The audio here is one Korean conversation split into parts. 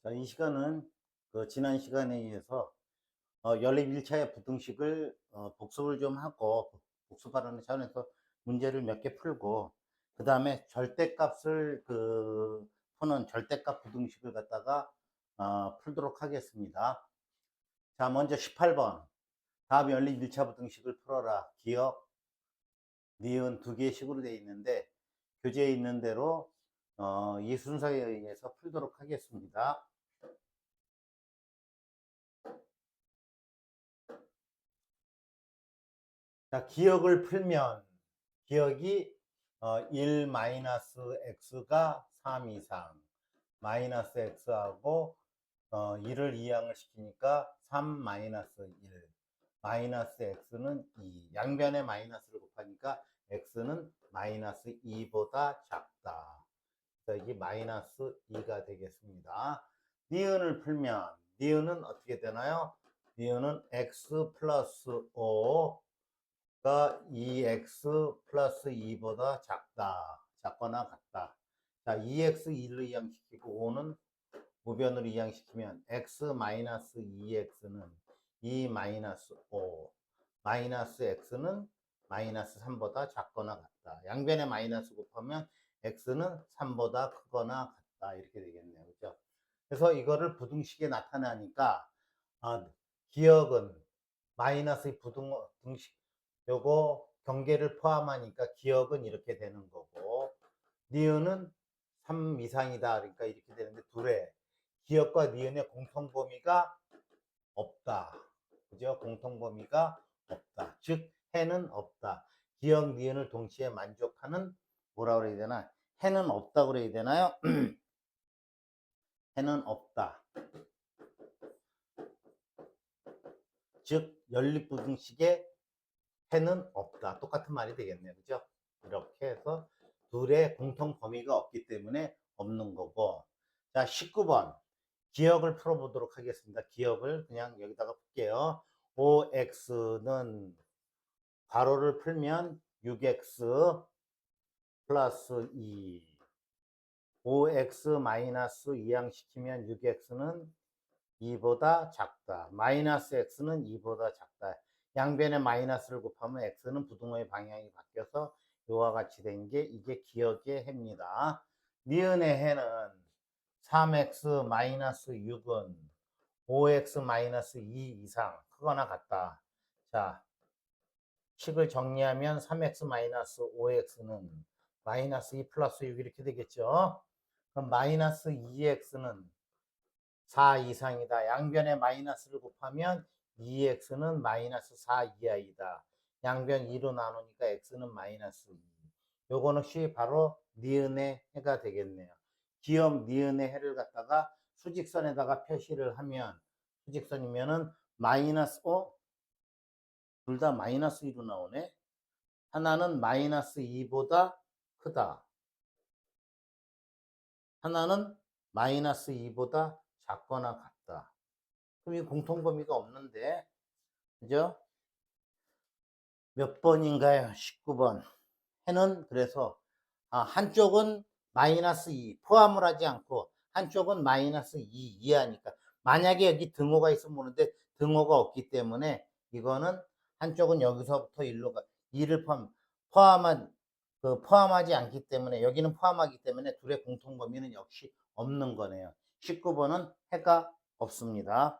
자, 이 시간은 지난 시간에 의해서 연립 1차의 부등식을 복습을 좀 하고 복습하라는 차원에서 문제를 몇 개 풀고 그 다음에 절대값을 푸는 절대값 부등식을 갖다가 풀도록 하겠습니다. 자, 먼저 18번 다음 연립 1차 부등식을 풀어라. 기억, 니은 두 개의 식으로 되어 있는데 교재에 있는 대로 이 순서에 의해서 풀도록 하겠습니다. 자, 기억을 풀면 기억이 1 마이너스 x가 3 이상 마이너스 x하고 1을 이항을 시키니까 3 마이너스 1 마이너스 x는 2 양변에 마이너스를 곱하니까 x는 마이너스 2보다 작다. 그래서 이게 마이너스 2가 되겠습니다. 니은을 풀면 니은은 어떻게 되나요? 니은은 x 플러스 5 가 2x 플러스 2보다 작거나 같다. 자, 2x 1로 이항시키고 5는 우변으로 이항시키면 x 마이너스 2x는 2 마이너스 5 마이너스 x는 마이너스 3보다 작거나 같다. 양변에 마이너스 곱하면 x는 3보다 크거나 같다. 이렇게 되겠네요. 그죠? 그래서 이거를 부등식에 나타나니까 기억은 마이너스 부등식 요거 경계를 포함하니까 기억은 이렇게 되는 거고 니은은 3 이상이다 그러니까 이렇게 되는데 둘의 기억과 니은의 공통범위가 없다. 그죠? 공통범위가 없다. 즉 해는 없다. 기억 니은을 동시에 만족하는 뭐라 그래야 되나? 해는 없다 그래야 되나요? 해는 없다. 즉 연립부등식의 해는 없다. 똑같은 말이 되겠네요. 그죠? 이렇게 해서 둘의 공통 범위가 없기 때문에 없는 거고. 자, 19번. 기억을 풀어보도록 하겠습니다. 기억을 그냥 여기다가 풀게요. 5x는 괄호를 풀면 6x 플러스 2. 5x 마이너스 이항시키면 6x는 2보다 작다. 마이너스 x는 2보다 작다. 양변에 마이너스를 곱하면 x는 부등호의 방향이 바뀌어서 이와 같이 된 게 이게 기억의 해입니다. 니은의 해는 3x 마이너스 6은 5x 마이너스 2 이상 크거나 같다. 자, 식을 정리하면 3x 마이너스 5x는 마이너스 2 플러스 6 이렇게 되겠죠. 그럼 마이너스 2x는 4 이상이다. 양변에 마이너스를 곱하면 2x는 마이너스 4 이하이다. 양변 2로 나누니까 x는 마이너스 2. 요거는 바로 니은의 해가 되겠네요. 기억 니은의 해를 갖다가 수직선에다가 표시를 하면 수직선이면은 마이너스 둘 다 마이너스 2로 나오네. 하나는 마이너스 2보다 크다. 하나는 마이너스 2보다 작거나 같다. 그럼 이 공통범위가 없는데, 그죠? 몇 번인가요? 19번. 해는 그래서, 한쪽은 마이너스 2, 포함을 하지 않고, 한쪽은 마이너스 2 이하니까. 만약에 여기 등호가 있으면 모르는데, 등호가 없기 때문에, 이거는 한쪽은 여기서부터 1로 2를 포함하지 않기 때문에, 여기는 포함하기 때문에, 둘의 공통범위는 역시 없는 거네요. 19번은 해가 없습니다.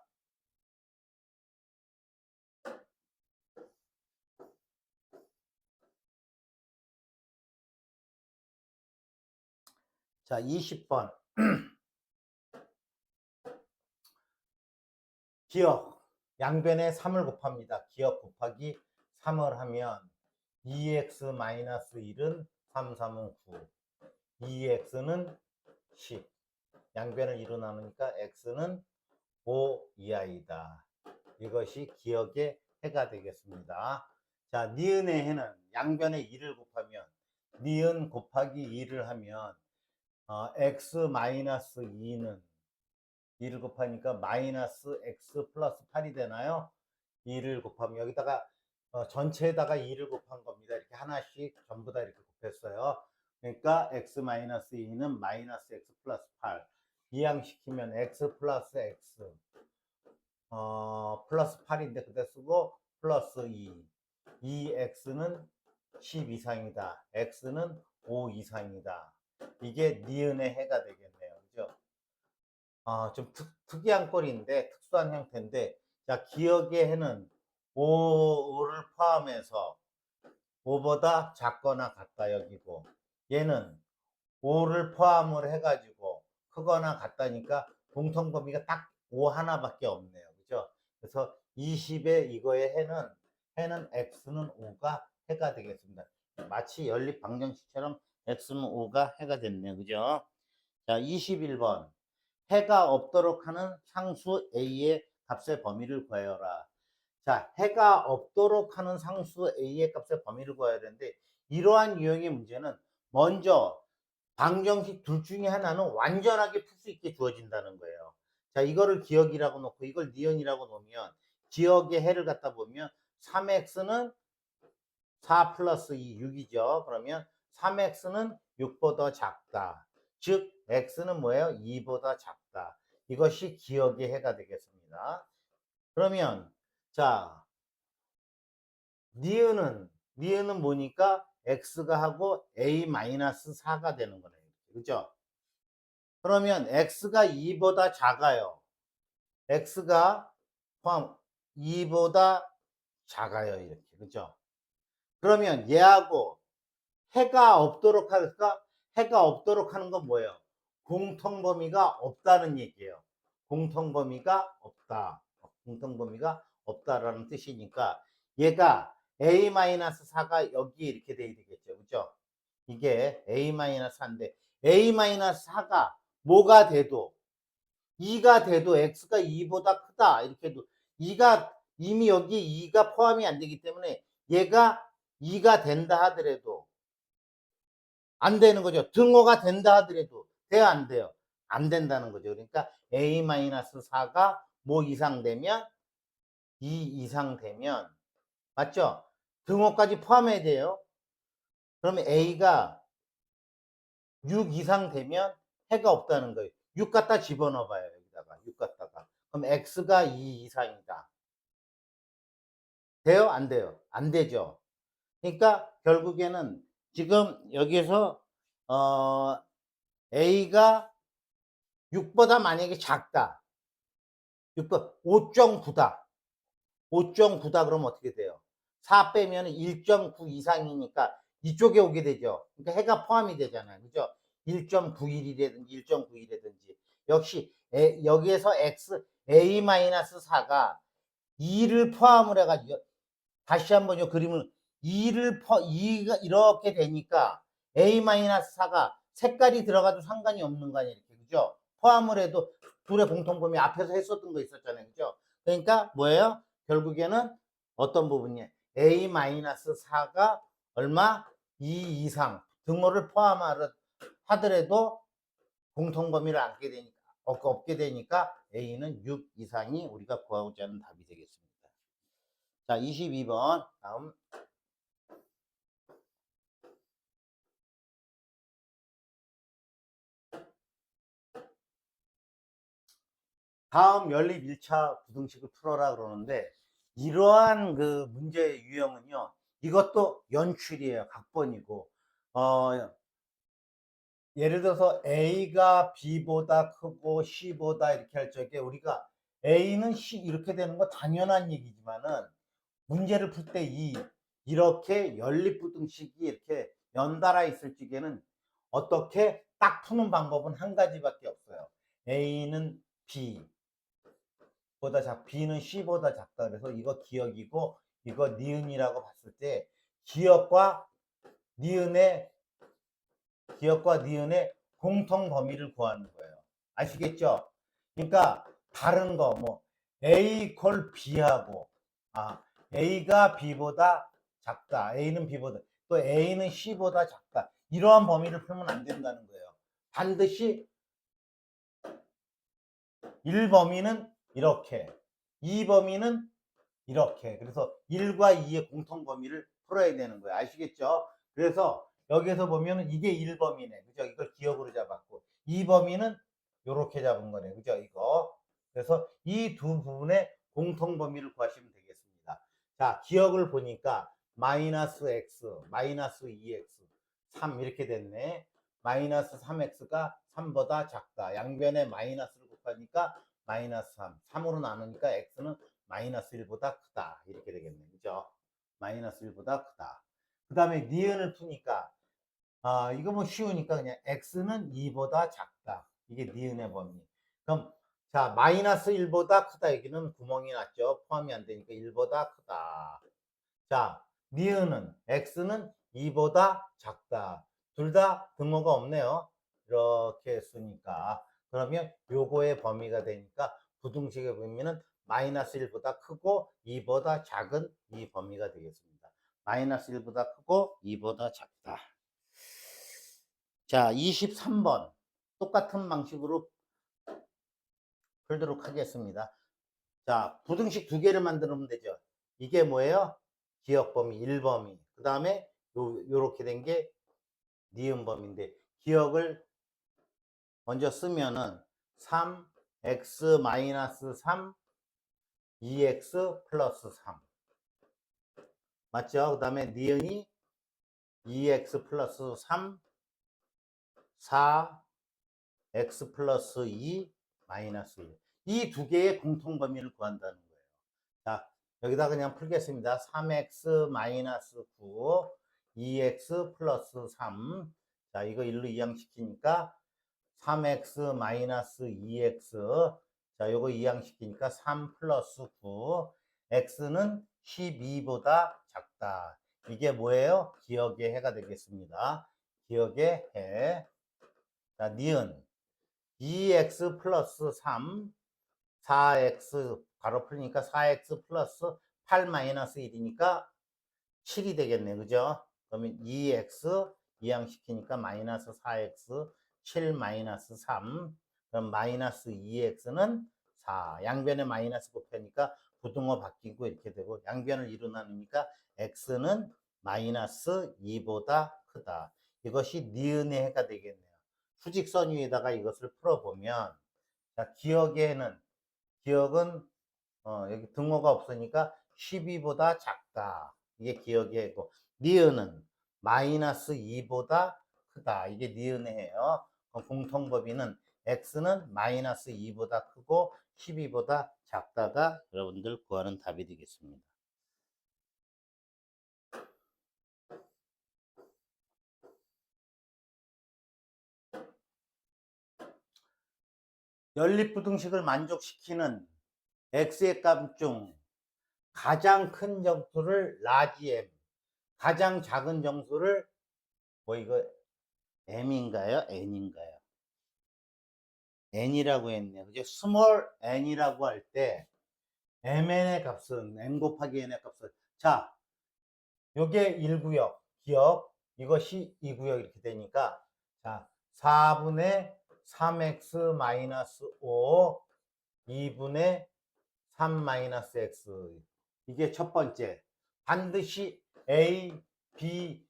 자, 20번. 기억. 양변에 3을 곱합니다. 기억 곱하기 3을 하면 2x-1은 3, 3은 9. 2x는 10. 양변을 2로 나누니까 x는 5 이하이다. 이것이 기억의 해가 되겠습니다. 자, 니은의 해는 양변에 2를 곱하면 니은 곱하기 2를 하면 x-2는 2를 곱하니까 마이너스 x 플러스 8이 되나요? 2를 곱하면 여기다가 전체에다가 2를 곱한 겁니다. 이렇게 하나씩 전부 다 이렇게 곱했어요. 그러니까 x 마이너스 2는 마이너스 x 플러스 8. 이항시키면 x 플러스 x 플러스 8인데 그대 쓰고 플러스 2 x는 10 이상이다. x는 5 이상이다. 이게 니은의 해가 되겠네요. 그죠? 좀 특이한 꼴인데 특수한 형태인데 자 기억의 해는 5를 포함해서 5보다 작거나 같다 여기고 얘는 5를 포함을 해가지고 크거나 같다니까 공통 범위가 딱 5 하나밖에 없네요. 그죠? 그래서 20의 이거의 해는 x는 5가 해가 되겠습니다. 마치 연립 방정식처럼 x는 5가 해가 됐네요. 그죠? 자, 21번. 해가 없도록 하는 상수 a의 값의 범위를 구하여라. 자, 해가 없도록 하는 상수 a의 값의 범위를 구해야 되는데 이러한 유형의 문제는 먼저 방정식 둘 중에 하나는 완전하게 풀 수 있게 주어진다는 거예요. 자, 이거를 기억이라고 놓고 이걸 니은이라고 놓으면 기억의 해를 갖다 보면 3x는 4 플러스 2, 6이죠. 그러면 3x는 6보다 작다. 즉, x는 뭐예요? 2보다 작다. 이것이 기억의 해가 되겠습니다. 그러면, 자, 니은은 뭐니까 x가 하고 a-4가 되는 거네요. 그죠? 그러면 x가 2보다 작아요. x가 포함 2보다 작아요. 이렇게. 그죠? 그러면 얘하고 해가 없도록 할까? 해가 없도록 하는 건 뭐예요? 공통범위가 없다는 얘기예요. 공통범위가 없다. 공통범위가 없다라는 뜻이니까 얘가 a-4가 여기 이렇게 돼야 되겠죠. 그죠? 이게 a-4인데 a-4가 뭐가 돼도 2가 돼도 x가 2보다 크다. 이렇게 해도 2가 이미 여기 2가 포함이 안 되기 때문에 얘가 2가 된다 하더라도 안 되는 거죠. 등호가 된다 하더라도 돼요, 안 돼요? 안 된다는 거죠. 그러니까 a-4가 뭐 이상 되면 2 이상 되면 맞죠? 등호까지 포함해야 돼요. 그러면 a가 6 이상 되면 해가 없다는 거예요. 6 갖다 집어넣어 봐요. 여기다가 6 갖다가. 그럼 x가 2 이상이다. 돼요? 안 돼요? 안 되죠. 그러니까 결국에는 지금 여기서 a가 6보다 만약에 작다. 5.9다. 5.9다 그러면 어떻게 돼요? 4 빼면 1.9 이상이니까 이쪽에 오게 되죠. 그러니까 해가 포함이 되잖아요. 그죠? 1.91이라든지 1.91이라든지 역시 여기에서 x a-4가 2를 포함을 해가지고 다시 한번 요 그림을 2가 이렇게 되니까 a-4가 색깔이 들어가도 상관이 없는 거 아니에요. 이렇게 그죠? 포함을 해도 둘의 공통범위 앞에서 했었던 거 있었잖아요. 그죠? 그러니까 뭐예요? 결국에는 어떤 부분이에요? a-4가 얼마? 2 이상 등호를 포함하더라도 공통범위를 없게 되니까 a는 6 이상이 우리가 구하고자 하는 답이 되겠습니다. 자, 22번 다음. 다음 연립 1차 부등식을 풀어라 그러는데 이러한 그 문제의 유형은요. 이것도 연출이에요. 각본이고 예를 들어서 A가 B보다 크고 C보다 이렇게 할 적에 우리가 A는 C 이렇게 되는 거 당연한 얘기지만은 문제를 풀 때 이렇게 연립부등식이 이렇게 연달아 있을 적에는 어떻게 딱 푸는 방법은 한 가지밖에 없어요. A는 B는 C보다 작다. 그래서 이거 기억이고 이거 니은이라고 봤을 때 기억과 니은의 공통 범위를 구하는 거예요. 아시겠죠? 그러니까 다른 거 뭐 A 이퀄 B하고 A가 B보다 작다. A는 B보다 또 A는 C보다 작다. 이러한 범위를 풀면 안 된다는 거예요. 반드시 1범위는 이렇게 2범위는 이렇게 그래서 1과 2의 공통 범위를 풀어야 되는 거예요. 아시겠죠? 그래서 여기에서 보면 이게 1범위네. 그죠? 이걸 기억으로 잡았고 2범위는 요렇게 잡은 거네. 그죠? 이거. 그래서 이 두 부분의 공통 범위를 구하시면 되겠습니다. 자, 기억을 보니까 마이너스 x, 마이너스 2x, 3 이렇게 됐네. 마이너스 3x가 3보다 작다. 양변에 마이너스를 곱하니까 마이너스 3. 3으로 나누니까 x는 마이너스 1보다 크다. 이렇게 되겠네. 그죠? 마이너스 1보다 크다. 그 다음에 니은을 푸니까 이거 뭐 쉬우니까 그냥 x는 2보다 작다. 이게 니은의 범위. 그럼 자, 마이너스 1보다 크다. 여기는 구멍이 났죠. 포함이 안 되니까 1보다 크다. 자, 니은은 x는 2보다 작다. 둘 다 등호가 없네요. 이렇게 쓰니까. 그러면 요거의 범위가 되니까 부등식의 범위는 마이너스 1보다 크고 2보다 작은 이 범위가 되겠습니다. 마이너스 1보다 크고 2보다 작다. 자, 23번. 똑같은 방식으로 풀도록 하겠습니다. 자, 부등식 두 개를 만들면 되죠. 이게 뭐예요? 기억 범위 1범위. 그 다음에 요렇게 된 게 니은 범위인데, 기억을 먼저 쓰면은 3x-3 2x 플러스 3 맞죠? 그 다음에 니은이 2x 플러스 3 4x 플러스 2 마이너스 1. 이 두 개의 공통 범위를 구한다는 거예요. 자, 여기다 그냥 풀겠습니다. 3x 마이너스 9 2x 플러스 3. 자, 이거 1로 이항시키니까 3x 마이너스 2x. 자, 요거 이항시키니까 3 플러스 9. x는 12보다 작다. 이게 뭐예요? 기억의 해가 되겠습니다. 기억의 해. 자, 니은 2x 플러스 3 4x 바로 풀리니까 4x 플러스 8 마이너스 1이니까 7이 되겠네. 그죠? 그러면 2x 이항시키니까 마이너스 4x 7 마이너스 3. 그럼 마이너스 2x는 4. 양변에 마이너스 곱하니까 부등호 바뀌고 이렇게 되고, 양변을 2로 나누니까 x는 마이너스 2보다 크다. 이것이 니은의 해가 되겠네요. 수직선 위에다가 이것을 풀어보면, 자, 기억은 여기 등호가 없으니까 12보다 작다. 이게 기억의 해고, 니은은 마이너스 2보다 크다. 이게 니은의 해요. 공통 범위는 x는 마이너스 2보다 크고 12보다 작다가 여러분들 구하는 답이 되겠습니다. 연립부등식을 만족시키는 x의 값 중 가장 큰 정수를 라지 m, 가장 작은 정수를 뭐 이거 m인가요? n인가요? n이라고 했네요. 그죠? 스몰 n이라고 할 때 mn의 값은 n 곱하기 n의 값은, 자, 요게 1구역 기억, 이것이 2구역 이렇게 되니까, 자, 4분의 3x 마이너스 5 2분의 3 마이너스 x. 이게 첫 번째. 반드시 A, B,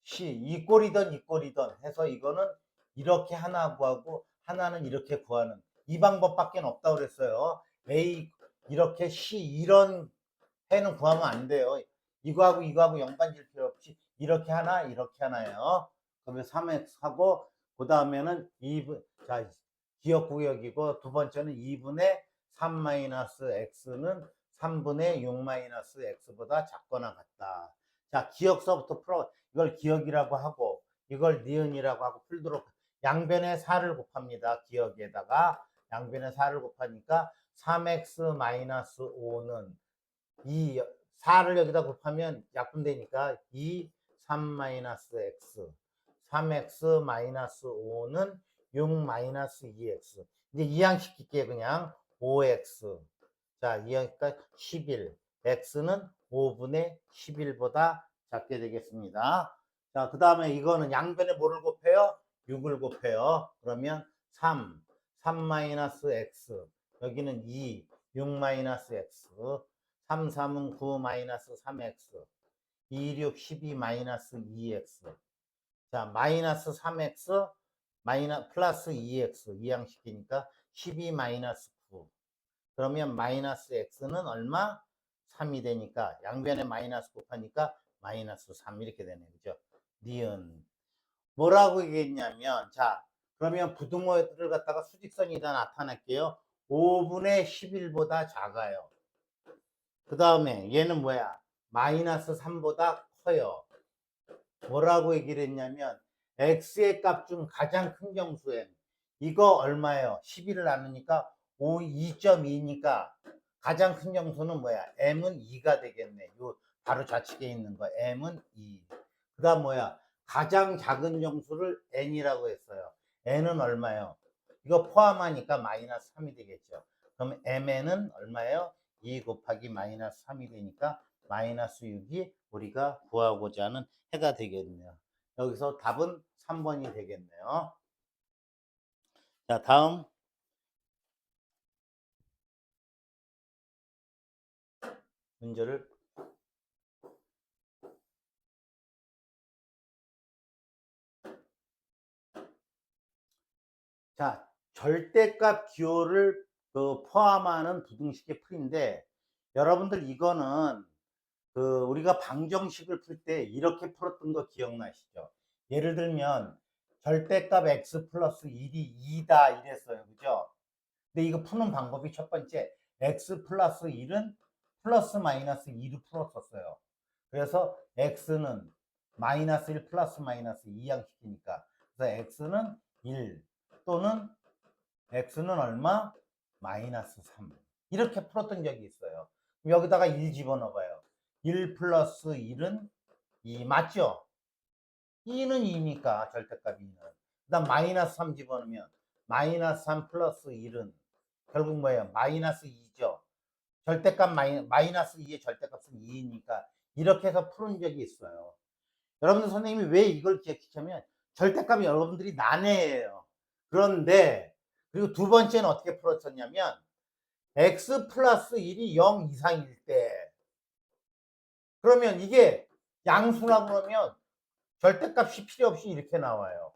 C 이 꼴이든 이 꼴이든 해서 이거는 이렇게 하나 구하고 하나는 이렇게 구하는 이 방법밖에 없다고 그랬어요. A 이렇게 C 이런 해는 구하면 안 돼요. 이거하고 연관질 필요 없이 이렇게 하나 이렇게 하나요. 그러면 3x 하고 그 다음에는 2분, 자, 기억구역이고, 두 번째는 2분의 3 마이너스 x는 3분의 6 마이너스 x보다 작거나 같다. 자, 기억서부터 풀어. 이걸 기억이라고 하고 이걸 니은이라고 하고 풀도록. 양변에 4를 곱합니다. 기억에다가 양변에 4를 곱하니까 3x 마이너스 5는 2, 4를 여기다 곱하면 약분되니까 2, 3 마이너스 x. 3x 마이너스 5는 6 마이너스 2x. 이제 이항시킬게 그냥 5x. 자, 이항니까 11. x는 5분의 11보다 작게 되겠습니다. 자, 그 다음에 이거는 양변에 뭐를 곱해요? 6을 곱해요. 그러면 3, 3 마이너스 x. 여기는 2, 6 마이너스 x. 3, 3은 9 마이너스 3x. 2, 6, 12 마이너스 2x. 자, 마이너스 3x 플러스 2x 이항시키니까 12 마이너스 9. 그러면 마이너스 x는 얼마? 3이 되니까 양변에 마이너스 곱하니까 마이너스 3 이렇게 되네요. 그죠? 니은. 뭐라고 얘기했냐면, 자, 그러면 부등호를 갖다가 수직선이다 나타낼게요. 5분의 11보다 작아요. 그 다음에 얘는 뭐야? 마이너스 3보다 커요. 뭐라고 얘기를 했냐면, x의 값 중 가장 큰 정수 m. 이거 얼마예요? 11을 나누니까 2.2니까 가장 큰 정수는 뭐야? m은 2가 되겠네. 요 바로 좌측에 있는 거 m은 2. 그 다음 뭐야? 가장 작은 정수를 n이라고 했어요. n은 얼마예요? 이거 포함하니까 마이너스 3이 되겠죠. 그럼 mn은 얼마예요? 2 곱하기 마이너스 3이 되니까 마이너스 6이 우리가 구하고자 하는 해가 되겠네요. 여기서 답은 3번이 되겠네요. 자, 다음 문제를 자, 절대값 기호를 포함하는 부등식의 풀인데 여러분들 이거는 우리가 방정식을 풀 때 이렇게 풀었던 거 기억나시죠? 예를 들면 절대값 x 플러스 1이 2다 이랬어요. 그죠? 근데 이거 푸는 방법이 첫 번째 x 플러스 1은 플러스 마이너스 2로 풀었었어요. 그래서 x는 마이너스 1 플러스 마이너스 2항시키니까 그래서 x는 1 또는 x는 얼마? 마이너스 3 이렇게 풀었던 적이 있어요. 여기다가 1 집어넣어봐요. 1 플러스 1은 2 맞죠? 2는 2니까 절대값 2는 그 다음 마이너스 3 집어넣으면 마이너스 3 플러스 1은 결국 뭐예요? 마이너스 2죠. 절대값 마이너스 2의 절대값은 2니까 이렇게 해서 푸는 적이 있어요. 여러분들 선생님이 왜 이걸 기억시키냐면 절대값이 여러분들이 난해해요. 그런데 그리고 두 번째는 어떻게 풀었었냐면 x 플러스 1이 0 이상일 때 그러면 이게 양수라고 그러면 절대값이 필요 없이 이렇게 나와요.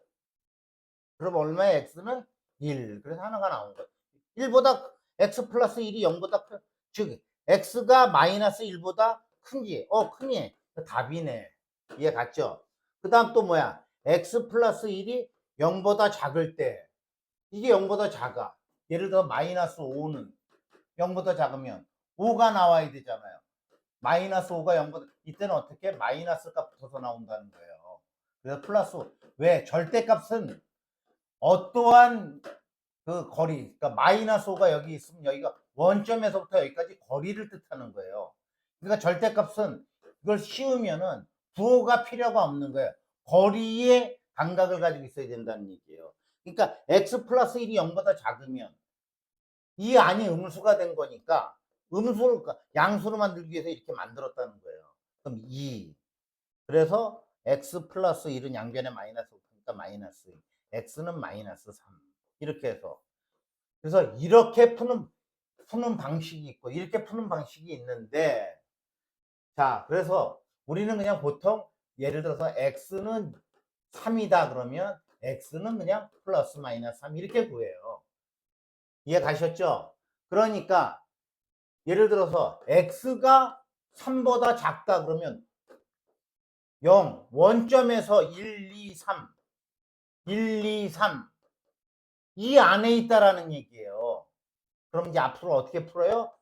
그럼 얼마의 x는 1. 그래서 하나가 나온 거예요. 1보다 x 플러스 1이 0보다 큰, 즉 x가 마이너스 1보다 큰지 크니 답이네. 이해 갔죠? 그 다음 또 뭐야? x 플러스 1이 0보다 작을 때 이게 0보다 작아. 예를 들어 마이너스 5는 0보다 작으면 5가 나와야 되잖아요. 마이너스 5가 0보다 이때는 어떻게? 마이너스가 붙어서 나온다는 거예요. 그래서 플러스 왜? 절대값은 어떠한 거리, 그러니까 마이너스 5가 여기 있으면 여기가 원점에서부터 여기까지 거리를 뜻하는 거예요. 그러니까 절대값은 이걸 씌우면은 부호가 필요가 없는 거예요. 거리의 감각을 가지고 있어야 된다는 얘기예요. 그러니까 x 플러스 1이 0보다 작으면 이 안이 음수가 된 거니까 음수를 양수로 만들기 위해서 이렇게 만들었다는 거예요. 그럼 2. 그래서 x 플러스 1은 양변에 마이너스 5니까 마이너스 2. x는 마이너스 3. 이렇게 해서 그래서 이렇게 푸는 방식이 있고 이렇게 푸는 방식이 있는데 자 그래서 우리는 그냥 보통 예를 들어서 x는 3이다 그러면 x는 그냥 플러스 마이너스 3 이렇게 구해요. 이해 가셨죠? 그러니까 예를 들어서 x가 3보다 작다 그러면 0 원점에서 1, 2, 3 1, 2, 3 이 안에 있다라는 얘기예요. 그럼 이제 앞으로 어떻게 풀어요?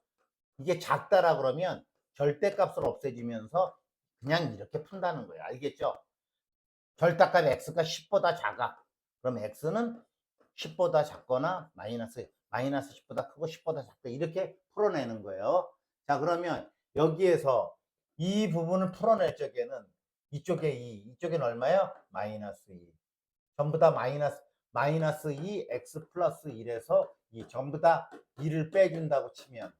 이게 작다라 그러면 절대값을 없애주면서 그냥 이렇게 푼다는 거예요. 알겠죠? 절대값 x가 10보다 작아. 그럼 x는 10보다 작거나 마이너스 10보다 크고 10보다 작다. 이렇게 풀어내는 거예요. 자, 그러면 여기에서 이 부분을 풀어낼 적에는 이쪽에 2, 이쪽에는 얼마예요? 마이너스 2. 전부 다 마이너스 2, x 플러스 1에서 이 전부 다 2를 빼준다고 치면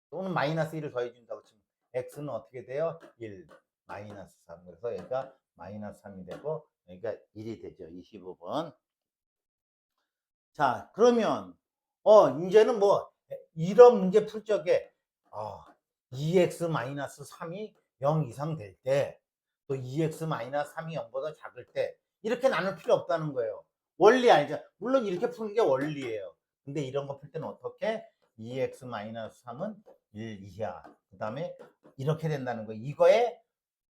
또는 마이너스 1을 더해준다고 치면 x는 어떻게 돼요? 1, 마이너스 3. 그래서 여기가 마이너스 3이 되고 여기가 1이 되죠. 25번. 자, 그러면 이제는 뭐 이런 문제 풀 적에 2x 마이너스 3이 0 이상 될 때 또 2x 마이너스 3이 0보다 작을 때 이렇게 나눌 필요 없다는 거예요. 원리 아니죠. 물론 이렇게 푸는 게 원리예요. 근데 이런 거 풀 때는 어떻게? 2x-3은 1 이하. 그 다음에 이렇게 된다는 거예요. 이거에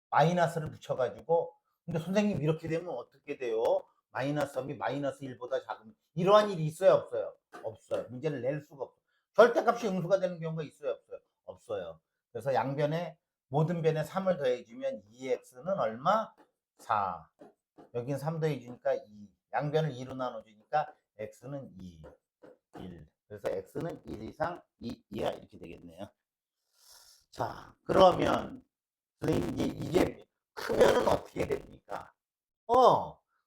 마이너스를 붙여가지고, 근데 선생님 이렇게 되면 어떻게 돼요? 마이너스 3이 마이너스 1보다 작으면 이러한 일이 있어요, 없어요? 없어요. 문제를 낼 수가 없어요. 절대값이 음수가 되는 경우가 있어요, 없어요? 없어요. 그래서 양변에 모든 변에 3을 더해주면 2x는 얼마? 4. 여긴 3 더해주니까 2. 양변을 2로 나눠주니까 x는 2, 1. 그래서 x는 1 이상 2 이하 이렇게 되겠네요. 자, 그러면 선생님 이게 크면은 어떻게 됩니까?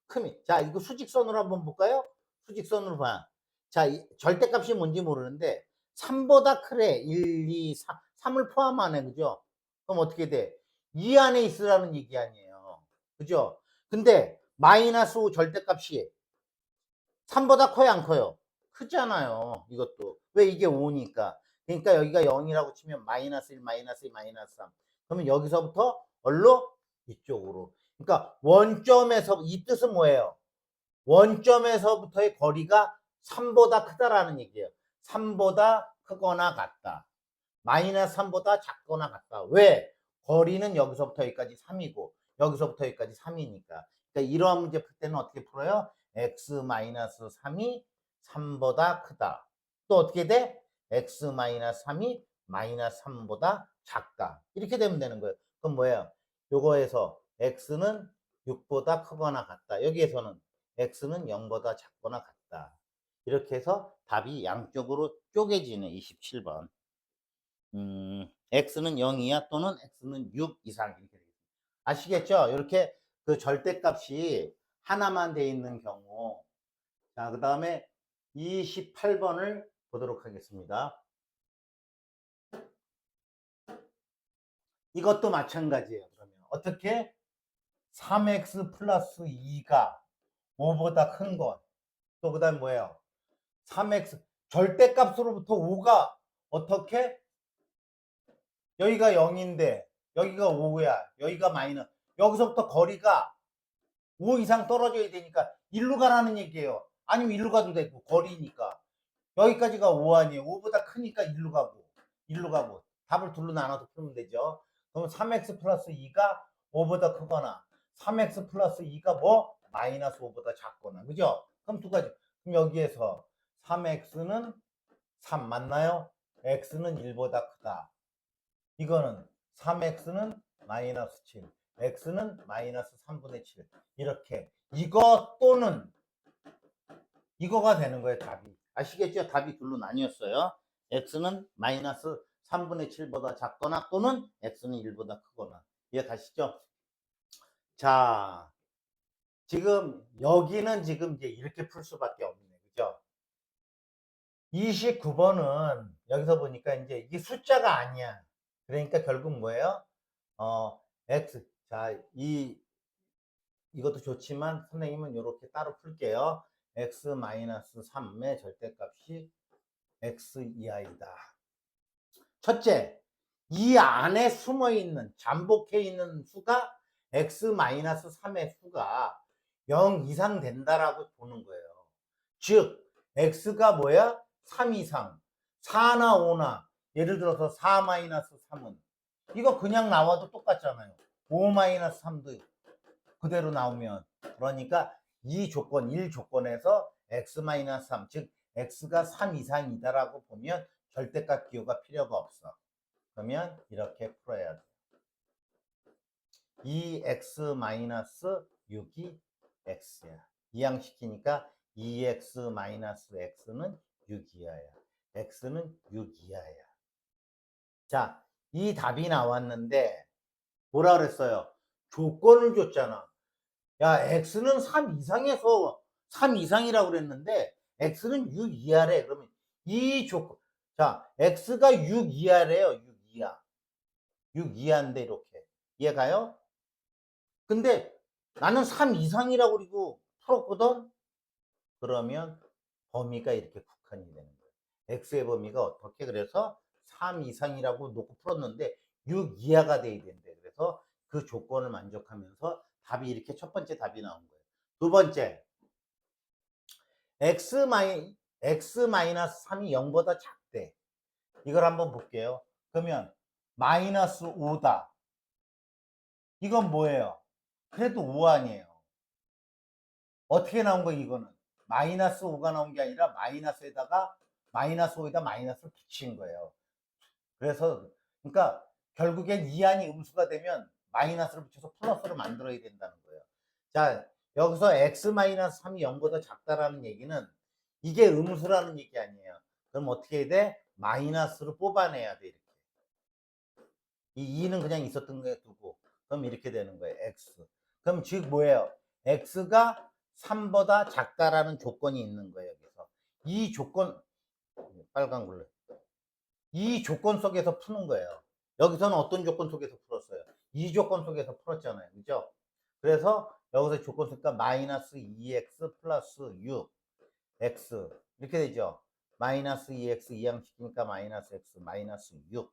크면. 자, 이거 수직선으로 한번 볼까요? 수직선으로 봐. 자, 절대값이 뭔지 모르는데 3보다 크래. 1, 2, 3. 3을 포함하네. 그죠? 그럼 어떻게 돼? 2 안에 있으라는 얘기 아니에요. 그죠? 근데 마이너스 5 절대값이 3보다 커요, 안 커요? 크잖아요. 이것도. 왜 이게 5니까. 그러니까 여기가 0이라고 치면 마이너스 1, 마이너스 2, 마이너스 3. 그러면 여기서부터 얼로? 이쪽으로. 그러니까 원점에서, 이 뜻은 뭐예요? 원점에서부터의 거리가 3보다 크다라는 얘기예요. 3보다 크거나 같다. 마이너스 3보다 작거나 같다. 왜? 거리는 여기서부터 여기까지 3이고 여기서부터 여기까지 3이니까. 그러니까 이러한 문제 풀 때는 어떻게 풀어요? x-3이 3보다 크다. 또 어떻게 돼? x-3이 마이너스 3보다 작다. 이렇게 되면 되는 거예요. 그럼 뭐예요? 요거에서 x는 6보다 크거나 같다. 여기에서는 x는 0보다 작거나 같다. 이렇게 해서 답이 양쪽으로 쪼개지는 27번. x는 0 이하 또는 x는 6 이상 이렇게 되겠습니다. 아시겠죠? 이렇게 그 절대값이 하나만 돼 있는 경우. 자, 그 다음에 28번을 보도록 하겠습니다. 이것도 마찬가지예요. 그러면 어떻게? 3x 플러스 2가 5보다 큰 것. 또 그 다음 뭐예요? 3x 절대값으로부터 5가 어떻게? 여기가 0인데 여기가 5야. 여기가 마이너스. 여기서부터 거리가 5 이상 떨어져야 되니까 1로 가라는 얘기예요. 아니면 1로 가도 되고 거리니까. 여기까지가 5 아니에요. 5보다 크니까 1로 가고 1로 가고. 답을 둘로 나눠서 풀면 되죠. 그럼 3x 플러스 2가 5보다 크거나 3x 플러스 2가 뭐? 마이너스 5보다 작거나. 그죠? 그럼 두 가지. 그럼 여기에서 3x는 3 맞나요? x는 1보다 크다. 이거는 3x는 마이너스 7, x는 마이너스 3분의 7. 이렇게 이거 또는 이거가 되는 거예요. 답이. 아시겠죠? 답이 둘로 나뉘었어요. x는 마이너스 3분의 7보다 작거나 또는 x는 1보다 크거나. 이해 가시죠? 자, 지금 여기는 지금 이제 이렇게 풀 수밖에 없네. 그죠? 29번은 여기서 보니까 이제 이게 숫자가 아니야. 그러니까 결국 뭐예요? x. 자, 이것도 좋지만 선생님은 이렇게 따로 풀게요. x-3의 절대값이 x 이하이다. 첫째, 이 안에 숨어 있는, 잠복해 있는 수가 x-3의 수가 0 이상 된다라고 보는 거예요. 즉, x가 뭐야? 3 이상. 4나 5나, 예를 들어서 4-3은 이거 그냥 나와도 똑같잖아요. 5-3도 그대로 나오면. 그러니까 이 조건, 1조건에서 x-3, 즉 x가 3 이상이다라고 보면 절대값 기호가 필요가 없어. 그러면 이렇게 풀어야 돼. 2x-6이 x야. 이항시키니까 2x-x는 6 이하야. x는 6 이하야. 자, 이 답이 나왔는데 뭐라 그랬어요? 조건을 줬잖아. 야, x는 3 이상에서 3 이상이라고 그랬는데 x는 6 이하래. 그러면 이 조건. 자, x가 6 이하래요. 6 이하. 6 이하인데 이렇게. 이해가요? 근데 나는 3 이상이라고 그리고 풀었거든. 그러면 범위가 이렇게 국한이 되는 거예요. x의 범위가 어떻게? 그래서 3 이상이라고 놓고 풀었는데 6 이하가 돼야 된대. 그래서 그 조건을 만족하면서 답이 이렇게 첫 번째 답이 나온 거예요. 두 번째, x 마이너스 3이 0보다 작대. 이걸 한번 볼게요. 그러면 마이너스 5다. 이건 뭐예요? 그래도 5 아니에요. 어떻게 나온 거 이거는? 마이너스 5가 나온 게 아니라 마이너스에다가 마이너스 5에다 마이너스를 붙인 거예요. 그래서 그러니까 결국엔 이한이 음수가 되면 마이너스를 붙여서 플러스를 만들어야 된다는 거예요. 자, 여기서 x-3이 0보다 작다라는 얘기는 이게 음수라는 얘기 아니에요. 그럼 어떻게 해야 돼? 마이너스를 뽑아내야 돼. 이렇게. 이 2는 그냥 있었던 거에 두고 그럼 이렇게 되는 거예요. x. 그럼 즉 뭐예요? x가 3보다 작다라는 조건이 있는 거예요. 여기서 이 조건 빨간 걸로 이 조건 속에서 푸는 거예요. 여기서는 어떤 조건 속에서 풀었어요? 이 조건 속에서 풀었잖아요. 그죠? 그래서 여기서 조건 쓰니까 마이너스 2x 플러스 6 x 이렇게 되죠. 마이너스 2x 이항시키니까 마이너스 x 마이너스 6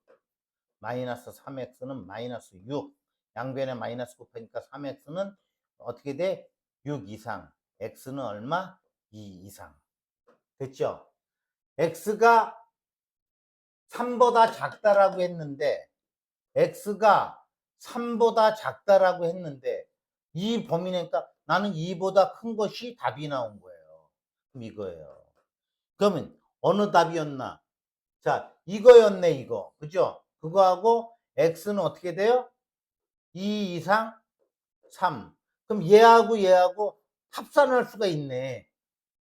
마이너스 3x는 마이너스 6 양변에 마이너스 곱하니까 3x는 어떻게 돼? 6 이상 x는 얼마? 2 이상 됐죠? x가 3보다 작다라고 했는데 x가 3보다 작다라고 했는데 이 범위니까 나는 2보다 큰 것이 답이 나온 거예요. 그럼 이거예요. 그러면 어느 답이었나? 자, 이거였네, 이거. 그죠? 그거하고 x는 어떻게 돼요? 2 이상 3. 그럼 얘하고 합산할 수가 있네.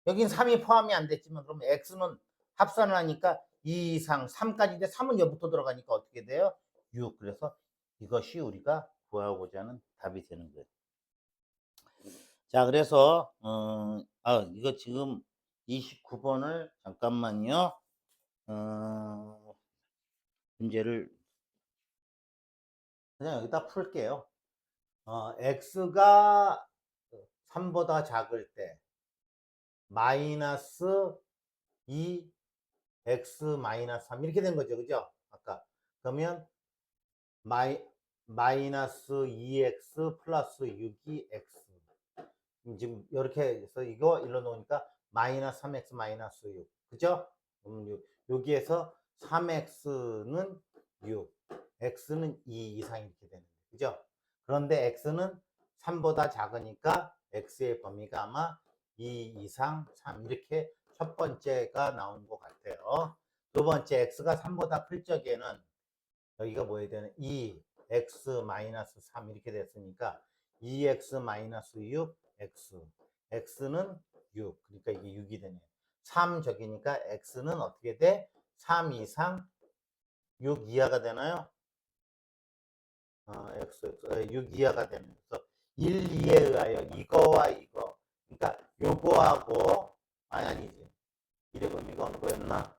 여긴 3이 포함이 안 됐지만 그럼 x는 합산을 하니까 2 이상 3까지인데 3은 여부터 들어가니까 어떻게 돼요? 6. 그래서 이것이 우리가 구하고자 하는 답이 되는 거예요. 자, 그래서 이거 지금 29번을 잠깐만요. 문제를 그냥 여기다 풀게요. x가 3보다 작을 때 마이너스 2 x 마이너스 3 이렇게 된 거죠. 그죠? 아까. 그러면 마이너스 2x 플러스 6이 x. 지금 이렇게 해서 이거 일로 놓으니까 마이너스 3x 마이너스 6. 그죠? 여기에서 3x는 6, x는 2 이상 이렇게 되는 거죠. 그죠? 그런데 x는 3보다 작으니까 x의 범위가 아마 2 이상 3 이렇게 첫 번째가 나온 것 같아요. 두 번째 x가 3보다 클 적에는 여기가 뭐야 되는 2x-3 이렇게 됐으니까 2x-6 x x는 6 그러니까 이게 6이 되네요. 3 적이니까 x는 어떻게 돼? 3 이상 6 이하가 되나요? x 6 이하가 되면 그래서 1, 2에 의하여 이거와 이거 그러니까 요거하고 아니지 이래 보면 이거 어느 거였나?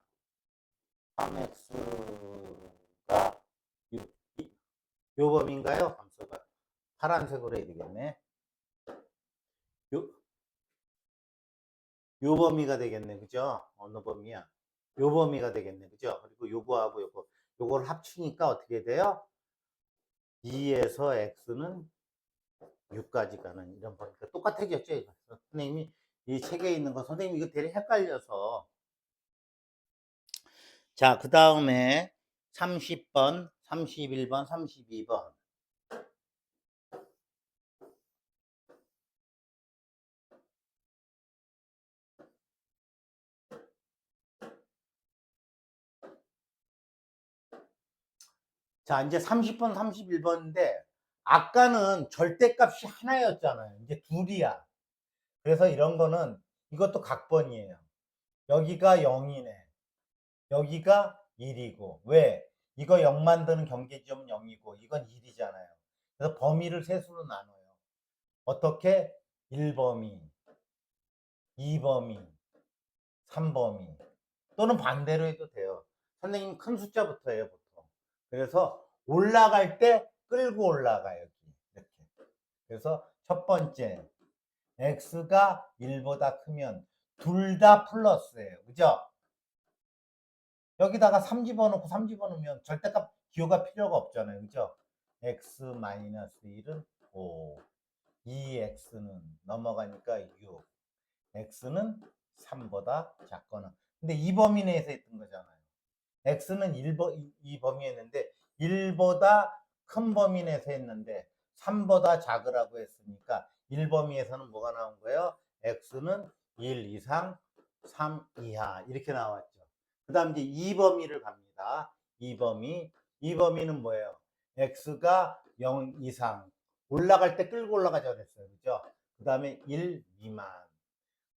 3x가 6 요 범인가요? 함수가 파란색으로 해야 되겠네. 요, 요 범위가 되겠네. 그죠? 어느 범위야? 요 범위가 되겠네. 그죠? 그리고 요거하고 요걸 합치니까 어떻게 돼요? 2에서 x는 6까지 가는 이런 범위가 똑같아졌죠? 선생님이 이 책에 있는 거 선생님 이거 되게 헷갈려서 자, 그 다음에 30번, 31번, 32번 자, 이제 30번, 31번인데 아까는 절대값이 하나였잖아요. 이제 둘이야. 그래서 이런 거는 이것도 각번이에요. 여기가 0이네. 여기가 1이고. 왜? 이거 0 만드는 경계지점은 0이고 이건 1이잖아요. 그래서 범위를 세수로 나눠요. 어떻게? 1범위, 2범위, 3범위 또는 반대로 해도 돼요. 선생님 큰 숫자부터 해요, 보통. 그래서 올라갈 때 끌고 올라가요. 이렇게. 그래서 첫 번째 x가 1보다 크면 둘 다 플러스예요. 그죠? 여기다가 3 집어넣고 3 집어넣으면 절대값 기호가 필요가 없잖아요. 그죠? x-1은 5, 2x는 넘어가니까 6, x는 3보다 작거나. 근데 이 범위 내에서 했던 거잖아요. x는 이 범위였는데 1보다 큰 범위 내에서 했는데 3보다 작으라고 했으니까 1범위에서는 뭐가 나온 거예요? x는 1 이상 3 이하 이렇게 나왔죠. 그 다음 이제 2범위를 갑니다. 2범위는 뭐예요? x가 0 이상 올라갈 때 끌고 올라가자 그랬어요. 그죠? 그 다음에 1 미만.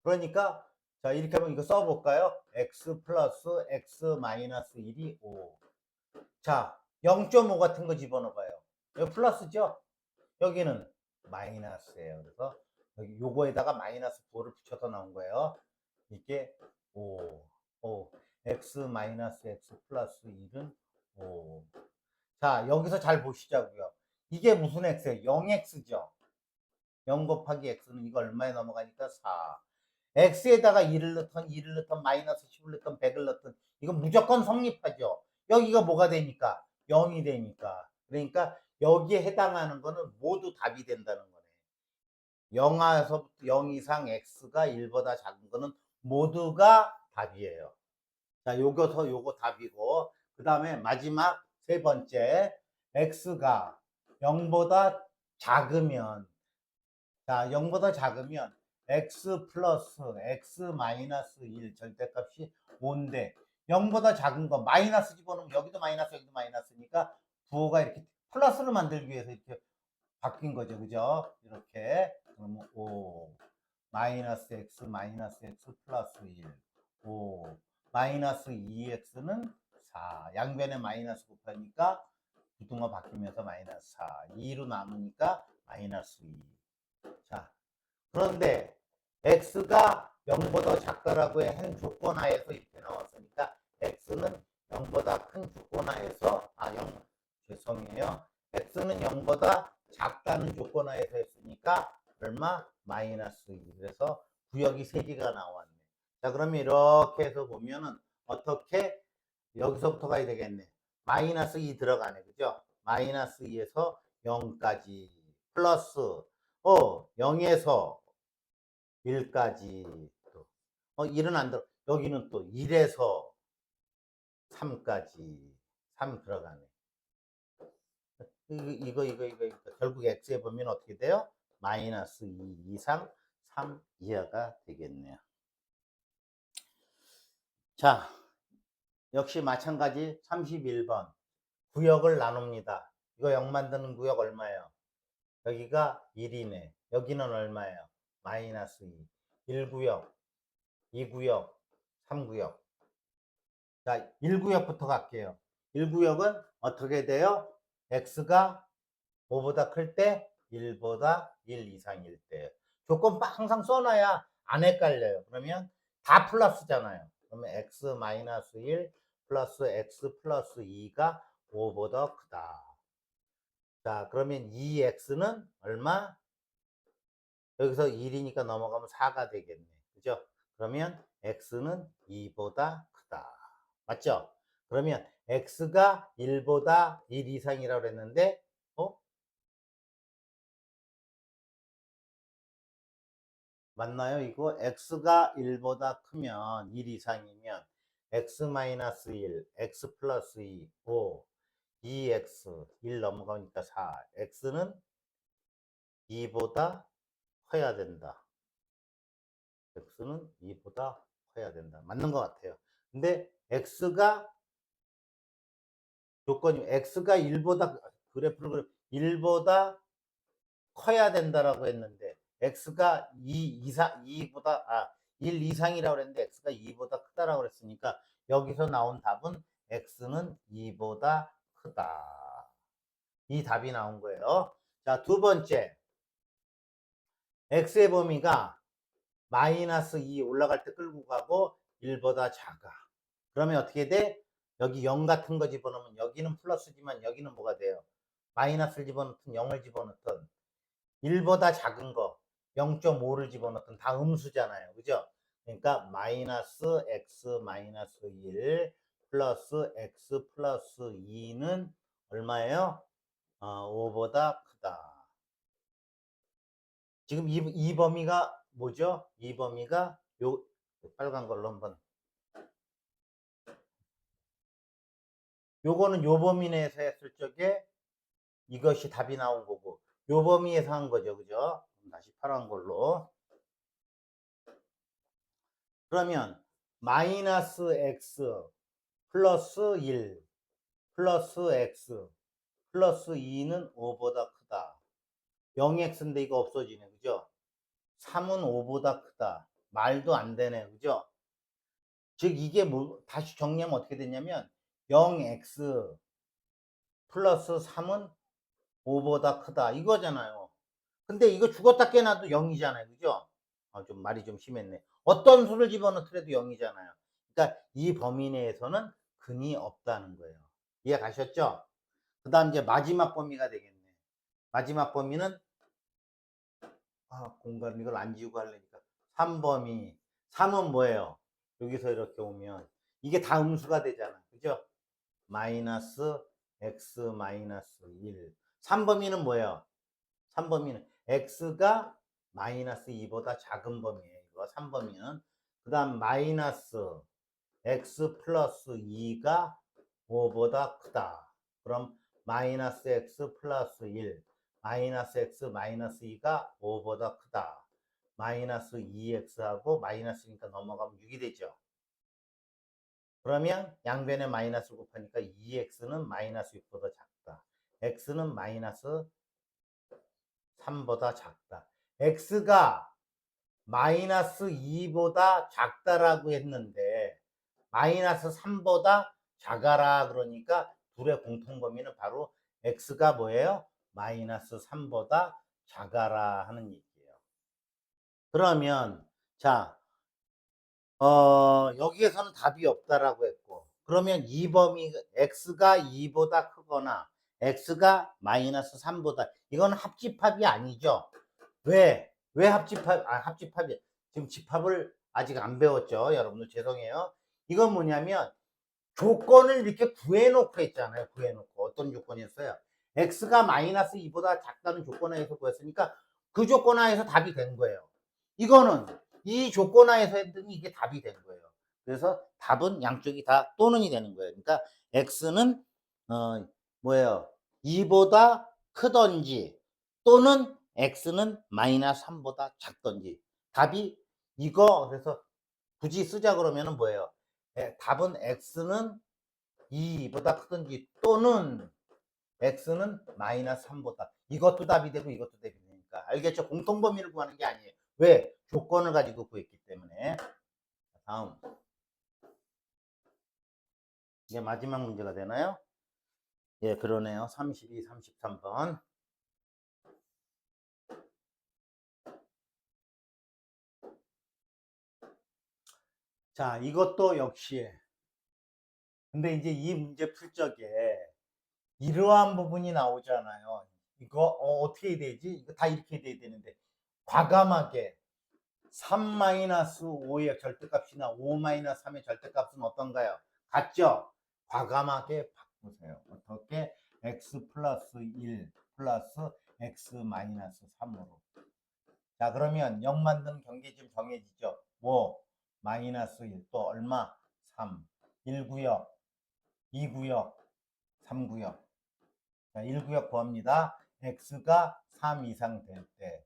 그러니까 자 이렇게 하면 이거 써볼까요? x 플러스 x 마이너스 1이 5. 자 0.5 같은 거 집어넣어봐요. 여기 플러스죠? 여기는 마이너스예요. 그래서 여기 요거에다가 마이너스 9를 붙여서 나온 거예요. 이게 5 x 마이너스 x 플러스 1은 5. 자 여기서 잘 보시자고요. 이게 무슨 x예요? 0x죠. 0 곱하기 x는 이거 얼마에 넘어가니까 4. x에다가 1을 넣던 2를 넣던 마이너스 10을 넣던 100을 넣던 이건 무조건 성립하죠. 여기가 뭐가 되니까 0이 되니까. 그러니까 여기에 해당하는 거는 모두 답이 된다는 거네. 0에서부터 0 이상 x가 1보다 작은 거는 모두가 답이에요. 자, 요거 답이고 그 다음에 마지막 세 번째 x가 0보다 작으면 자 0보다 작으면 x 플러스 x 마이너스 1 절대값이 5인데 0보다 작은 거 마이너스 집어넣으면 여기도 마이너스니까 부호가 이렇게 플러스를 만들기 위해서 이렇게 바뀐 거죠. 그죠? 이렇게 그러면 5 마이너스 x 플러스 1 5 마이너스 2x는 4 양변에 마이너스 곱하니까 부등호 바뀌면서 마이너스 4 2로 남으니까 마이너스 2. 자 그런데 x가 0보다 작다라고 한 조건 하에서 이렇게 나왔으니까 x는 0보다 큰 조건 하에서 0 죄송해요. x는 0보다 작다는 조건 하에서 했으니까 얼마? 마이너스 2. 그래서 구역이 3개가 나왔네. 자 그러면 이렇게 해서 보면은 어떻게 여기서부터 가야 되겠네. 마이너스 2 들어가네. 그죠? 마이너스 2에서 0까지 플러스 0에서 1까지 또 1은 안 들어. 여기는 또 1에서 3까지 3 들어가네. 이거 결국 x에 보면 어떻게 돼요? 마이너스 2 이상 3 이하가 되겠네요. 자 역시 마찬가지 31번 구역을 나눕니다. 이거 0 만드는 구역 얼마예요? 여기가 1이네. 여기는 얼마예요? 마이너스 2. 1구역, 2구역, 3구역. 자, 1구역부터 갈게요. 1구역은 어떻게 돼요? x가 5보다 클 때 1보다 1 이상일 때. 조건 항상 써놔야 안 헷갈려요. 그러면 다 플러스잖아요. 그러면 x 마이너스 1 플러스 x 플러스 2가 5보다 크다. 자, 그러면 2x는 얼마? 여기서 1이니까 넘어가면 4가 되겠네. 그죠? 그러면 x는 2보다 크다. 맞죠? 그러면 x가 1보다 1 이상이라고 했는데 맞나요? 이거 x가 1보다 크면 1 이상이면 x-1, x 플러스 2, 5, 2x, 1 넘어가니까 4. x는 2보다 커야 된다. x는 2보다 커야 된다. 맞는 것 같아요. 근데 x가 조건이 x가 1보다 그래프를 1보다 커야 된다라고 했는데 x가 2 이상 2보다 1 이상이라고 했는데 x가 2보다 크다라고 그랬으니까 여기서 나온 답은 x는 2보다 크다. 이 답이 나온 거예요. 자, 두 번째. x의 범위가 마이너스 2 올라갈 때 끌고 가고 1보다 작아. 그러면 어떻게 돼? 여기 0 같은 거 집어넣으면 여기는 플러스지만 여기는 뭐가 돼요? 마이너스를 집어넣든 0을 집어넣든 1보다 작은 거 0.5를 집어넣든 다 음수잖아요. 그죠? 그러니까 마이너스 x 마이너스 1 플러스 x 플러스 2는 얼마예요? 5보다 크다. 지금 이 범위가 뭐죠? 이 범위가 빨간 걸로 한번. 요거는 요 범위 내에서 했을 적에 이것이 답이 나온 거고, 요 범위에서 한 거죠. 그죠? 다시 파란 걸로. 그러면 마이너스 x 플러스 1 플러스 x 플러스 2는 5보다 크다. 0x인데 이거 없어지네. 그죠? 3은 5보다 크다. 말도 안 되네. 그죠? 즉 이게 뭐 다시 정리하면 어떻게 되냐면 0x 플러스 3은 5보다 크다 이거잖아요. 근데 이거 죽었다 깨나도 0이잖아요. 그죠? 좀 말이 좀 심했네. 어떤 수를 집어넣더라도 0이잖아요. 그러니까 이 범위 내에서는 근이 없다는 거예요. 이해 가셨죠? 그 다음 이제 마지막 범위가 되겠네. 마지막 범위는 공간 이걸 안 지우고 하려니까 3범위. 3은 뭐예요? 여기서 이렇게 오면 이게 다 음수가 되잖아. 그죠? 마이너스 x 마이너스 1. 3범위는 뭐예요? 3범위는 x가 마이너스 2보다 작은 범위예요. 이거 3범위는. 그 다음 마이너스 x 플러스 2가 5보다 크다. 그럼 마이너스 x 플러스 1 마이너스 x 마이너스 2가 5보다 크다. 마이너스 2x하고 마이너스니까 넘어가면 6이 되죠. 그러면 양변에 마이너스 곱하니까 2x는 마이너스 6보다 작다. x는 마이너스 3보다 작다. x가 마이너스 2보다 작다라고 했는데 마이너스 3보다 작아라 그러니까 둘의 공통 범위는 바로 x가 뭐예요? 마이너스 3보다 작아라 하는 얘기예요. 그러면 자 여기에서는 답이 없다라고 했고, 그러면 이 범위 x가 2보다 크거나 x가 마이너스 3보다, 이건 합집합이 아니죠. 왜 합집합이 지금 집합을 아직 안 배웠죠. 여러분들 죄송해요. 이건 뭐냐면 조건을 이렇게 구해놓고 했잖아요. 구해놓고 어떤 조건이었어요? x가 마이너스 2보다 작다는 조건하에서 구했으니까 그 조건하에서 답이 된 거예요. 이거는 이 조건하에서 했더니 이게 답이 된 거예요. 그래서 답은 양쪽이 다 또는이 되는 거예요. 그러니까 x는 뭐예요? 2보다 크던지 또는 x는 마이너스 3보다 작던지. 답이 이거. 그래서 굳이 쓰자 그러면은 뭐예요? 답은 x는 2보다 크든지 또는 x는 마이너스 3보다, 이것도 답이 되고 이것도 답이 되니까. 알겠죠? 공통범위를 구하는 게 아니에요. 왜? 조건을 가지고 구했기 때문에. 다음 이제 마지막 문제가 되나요? 예, 그러네요. 32, 33번. 자, 이것도 역시. 근데 이제 이 문제 풀 적에 이러한 부분이 나오잖아요. 이거 어떻게 되지? 이거 다 이렇게 돼야 되는데 과감하게 3-5의 절대값이나 5-3의 절대값은 어떤가요? 같죠? 과감하게 바꾸세요. 어떻게? x 플러스 1 플러스 x 마이너스 3으로. 자, 그러면 0 만드는 경계점 정해지죠? 5 마이너스 1 또 얼마? 3. 1구역, 2구역, 3구역. 자, 1구역 구합니다. x가 3 이상 될 때.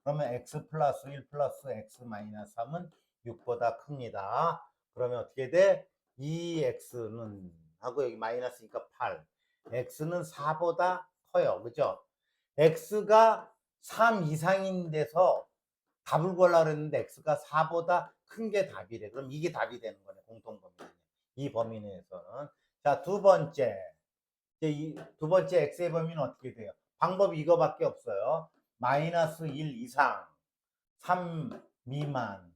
그러면 x 플러스 1 플러스 x 마이너스 3은 6보다 큽니다. 그러면 어떻게 돼? 2x는 하고 여기 마이너스니까 8. x는 4보다 커요. 그죠? x가 3 이상인 데서 답을 구하려고 했는데 x가 4보다 큰 게 답이래. 그럼 이게 답이 되는 거네. 공통범위. 이 범위 내에서는. 자, 두 번째. 이 두 번째 x의 범위는 어떻게 돼요? 방법이 이거밖에 없어요. 마이너스 1 이상, 3 미만.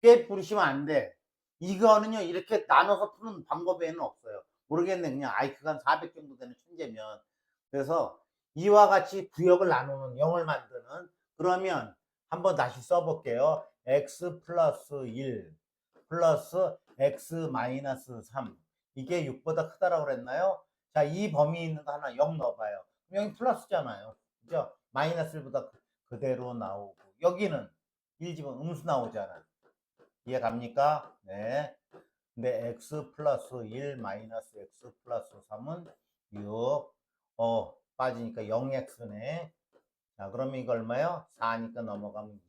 꽤 부르시면 안 돼. 이거는요, 이렇게 나눠서 푸는 방법에는 없어요. 모르겠네. 그냥 IQ가 한 400 정도 되는 천재면. 그래서 이와 같이 구역을 나누는 0을 만드는, 그러면 한번 다시 써볼게요. x 플러스 1 플러스 x 마이너스 3. 이게 6보다 크다라고 그랬나요? 자, 이 범위 있는 거 하나 0 넣어봐요. 여기 플러스잖아요. 그죠? 마이너스 1보다 그대로 나오고, 여기는 1 집은 음수 나오잖아. 이해 갑니까? 네. 근데 x 플러스 1 마이너스 x 플러스 3은 6. 빠지니까 0x네. 자, 그러면 이거 얼마요? 4니까 넘어가면 2.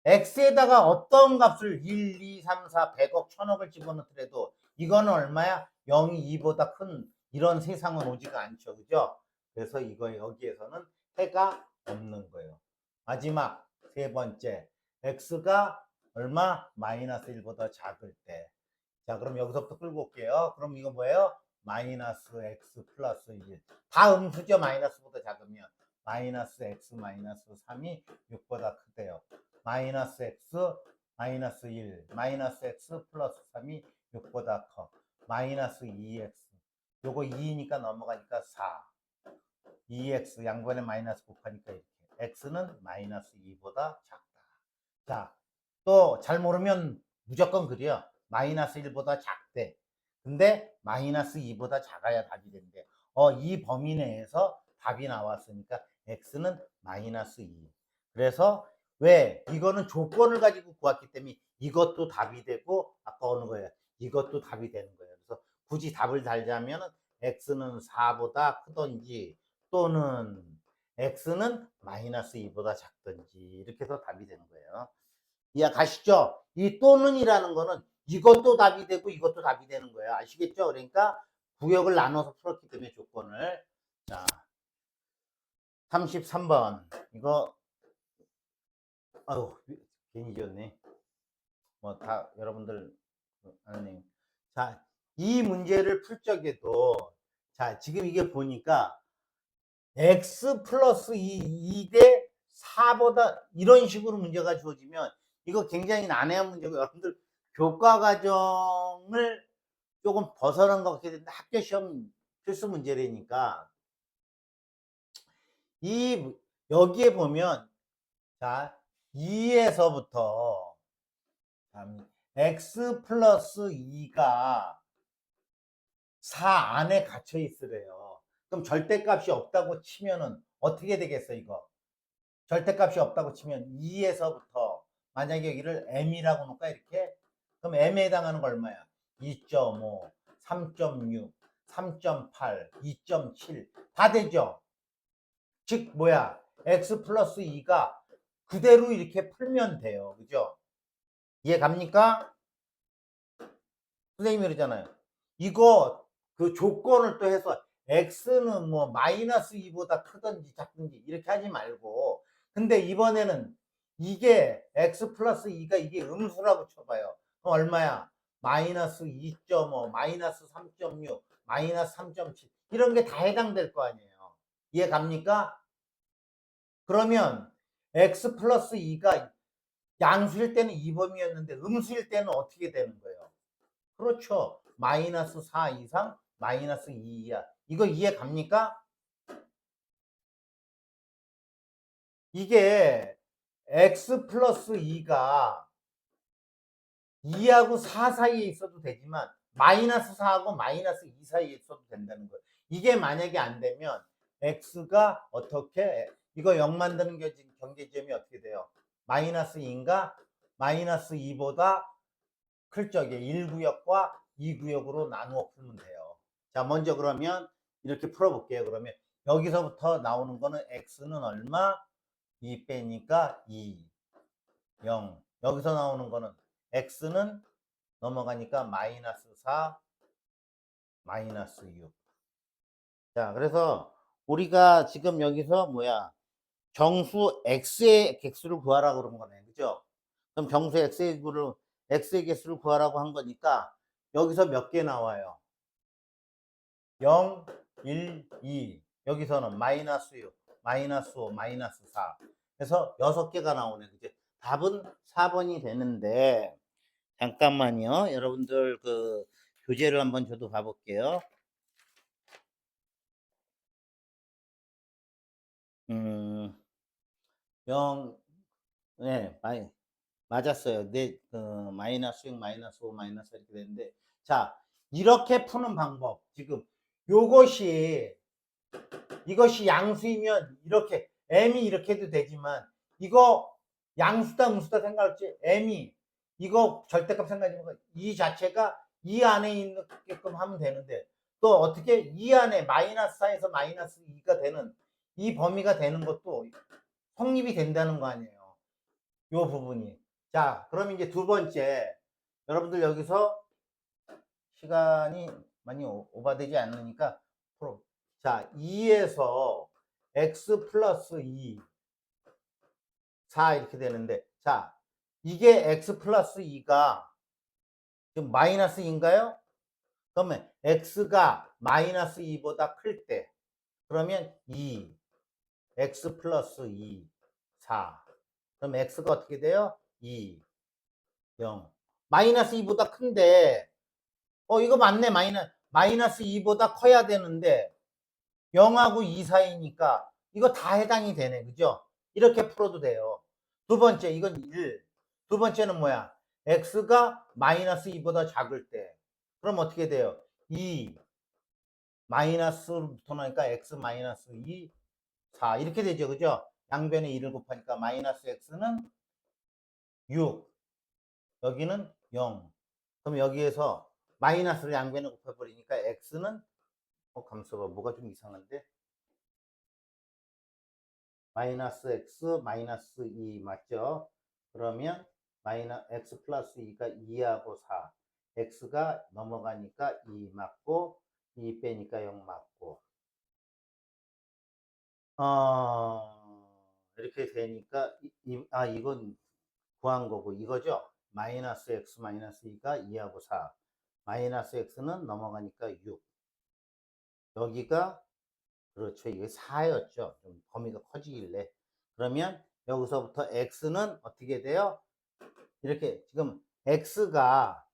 x에다가 어떤 값을 1, 2, 3, 4, 100억, 1000억을 집어넣더라도 이거는 얼마야? 0이 2보다 큰 이런 세상은 오지가 않죠. 그죠? 그래서 이거 여기에서는 해가 없는 거예요. 마지막 세 번째. x가 얼마? 마이너스 1보다 작을 때. 자, 그럼 여기서부터 끌고 올게요. 그럼 이거 뭐예요? 마이너스 x 플러스 1. 다 음수죠. 마이너스보다 작으면. 마이너스 x 마이너스 3이 6보다 크대요. 마이너스 x 마이너스 1 마이너스 x 플러스 3이 6보다 커. 마이너스 2x 요거 2니까 넘어가니까 4. 2x 양변에 마이너스 곱하니까 이렇게 x는 마이너스 2보다 작다. 자, 또 잘 모르면 무조건 그래요. 마이너스 1보다 작대. 근데 마이너스 2보다 작아야 답이 된대. 이 범위 내에서 답이 나왔으니까 x는 마이너스 2. 그래서 왜? 이거는 조건을 가지고 구했기 때문에 이것도 답이 되고 아까 어느 거예요? 이것도 답이 되는 거예요. 그래서 굳이 답을 달자면 x는 4보다 크던지 또는 x는 마이너스 2보다 작던지 이렇게 해서 답이 되는 거예요. 이해 가시죠? 이 또는이라는 거는 이것도 답이 되고 이것도 답이 되는 거예요. 아시겠죠? 그러니까 구역을 나눠서 풀었기 때문에 조건을. 자, 33번 이거 아유 괜히 지었네. 뭐 다 여러분들 아니. 자, 이 문제를 풀 적에도 자 지금 이게 보니까 x 플러스 2대 4보다 이런 식으로 문제가 주어지면 이거 굉장히 난해한 문제고 여러분들 교과 과정을 조금 벗어난 것 같게 되는데 학교 시험 필수 문제라니까 이 여기에 보면 자 2에서부터 x 플러스 2가 4 안에 갇혀 있으래요. 그럼 절대값이 없다고 치면은 어떻게 되겠어 이거? 절대값이 없다고 치면 2에서부터 만약에 여기를 m이라고 놓을까 이렇게? 그럼 m에 해당하는 거 얼마야? 2.5, 3.6, 3.8, 2.7 다 되죠? 즉 뭐야? x 플러스 2가 그대로 이렇게 풀면 돼요. 그죠? 이해 갑니까? 선생님이 그러잖아요. 이거 그 조건을 또 해서 x는 뭐 마이너스 2보다 크든지 작든지 이렇게 하지 말고 근데 이번에는 이게 x 플러스 2가 이게 음수라고 쳐봐요. 그럼 얼마야? 마이너스 2.5, 마이너스 3.6, 마이너스 3.7 이런 게 다 해당될 거 아니에요. 이해 갑니까? 그러면 x 플러스 2가 양수일 때는 2범위였는데 음수일 때는 어떻게 되는 거예요? 그렇죠. 마이너스 4 이상 마이너스 2 이하. 이거 이해 갑니까? 이게 x 플러스 2가 2하고 4 사이에 있어도 되지만 마이너스 4하고 마이너스 2 사이에 있어도 된다는 거예요. 이게 만약에 안 되면 x가 어떻게 이거 0 만드는 경계지점이 어떻게 돼요? 마이너스 2인가? 마이너스 2보다 클 적에 1구역과 2구역으로 나누어 풀면 돼요. 자, 먼저 그러면 이렇게 풀어볼게요. 그러면 여기서부터 나오는 거는 x는 얼마? 2 빼니까 2, 0. 여기서 나오는 거는 x는 넘어가니까 마이너스 4, 마이너스 6. 자, 그래서 우리가 지금 여기서 뭐야? 정수 x의 개수를 구하라고 그런 거네. 그죠? 그럼 정수 x의 개수를 구하라고 한 거니까 여기서 몇 개 나와요? 0, 1, 2. 여기서는 마이너스 6, 마이너스 5, 마이너스 4. 그래서 6개가 나오네. 그죠? 답은 4번이 되는데, 잠깐만요. 여러분들 그 교재를 한번 저도 봐볼게요. 음, 0, 네, 맞았어요. 마이너스 6, 마이너스 5, 마이너스 이렇게 되는데, 자, 이렇게 푸는 방법. 지금 이것이 양수이면 이렇게, m이 이렇게 해도 되지만, 이거 양수다, 음수다 생각할지, m이 이거 절대값 생각해보면 이 자체가 이 안에 있게끔 하면 되는데 또 어떻게 이 안에 마이너스 4에서 마이너스 2가 되는 이 범위가 되는 것도 성립이 된다는 거 아니에요. 요 부분이. 자, 그럼 이제 두 번째. 여러분들 여기서 시간이 많이 오버되지 않으니까 풀어. 자, 2에서 x 플러스 2, 4 이렇게 되는데 자, 이게 x 플러스 2가 지금 마이너스 2인가요? 그러면 x가 마이너스 2보다 클 때 그러면 2, x 플러스 2, 4. 그럼 x가 어떻게 돼요? 2, 0. 마이너스 2보다 큰데 이거 맞네. 마이너스 2보다 커야 되는데 0하고 2 사이니까 이거 다 해당이 되네. 그죠? 이렇게 풀어도 돼요. 두 번째, 이건 1. 두 번째는 뭐야? x가 마이너스 2보다 작을 때. 그럼 어떻게 돼요? 2 마이너스부터 나니까 x 마이너스 2, 4 이렇게 되죠. 그죠? 양변에 2를 곱하니까 마이너스 x는 6, 여기는 0. 그럼 여기에서 마이너스를 양변에 곱해버리니까 x는 감수가 뭐가 좀 이상한데? 마이너스 x 마이너스 2 맞죠? 그러면 x 플러스 2가 2하고 4. x가 넘어가니까 2 맞고 2 빼니까 0 맞고 이렇게 되니까 이건 구한 거고 이거죠? 마이너스 x 마이너스 2가 2하고 4. 마이너스 x는 넘어가니까 6. 여기가 그렇죠. 이게 4였죠. 좀 범위가 커지길래. 그러면 여기서부터 x는 어떻게 돼요? 이렇게 지금 x가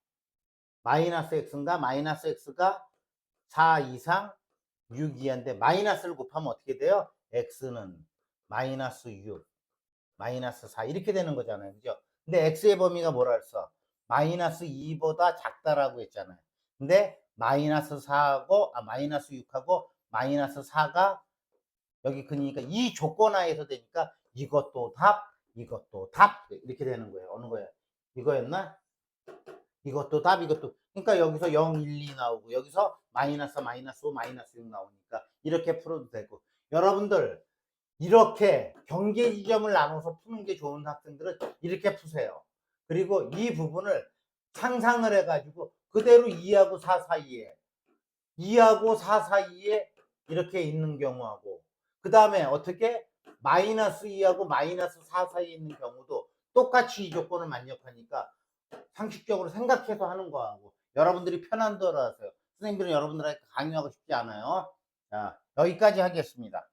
마이너스 x인가 마이너스 x가 4 이상 6 이하인데 마이너스를 곱하면 어떻게 돼요? x는 마이너스 6, 마이너스 4 이렇게 되는 거잖아요. 그죠? 근데 x의 범위가 뭐라 했어? 마이너스 2보다 작다라고 했잖아요. 근데 마이너스 4하고 마이너스 6하고 마이너스 4가 여기 그러니까 이 조건 하에서 되니까 이것도 답, 이것도 답 이렇게 되는 거예요. 어느 거예요? 이거였나? 이것도 답, 이것도. 그러니까 여기서 0, 1, 2 나오고 여기서 마이너스, 마이너스 5, 마이너스 6 나오니까 이렇게 풀어도 되고. 여러분들 이렇게 경계 지점을 나눠서 푸는 게 좋은 학생들은 이렇게 푸세요. 그리고 이 부분을 상상을 해가지고 그대로 2하고 4 사이에 2하고 4 사이에 이렇게 있는 경우하고 그 다음에 어떻게 마이너스 2하고 마이너스 4 사이에 있는 경우도 똑같이 이 조건을 만족하니까 상식적으로 생각해서 하는 거하고 여러분들이 편한 대로 하세요. 선생님들은 여러분들한테 강요하고 싶지 않아요. 자, 여기까지 하겠습니다.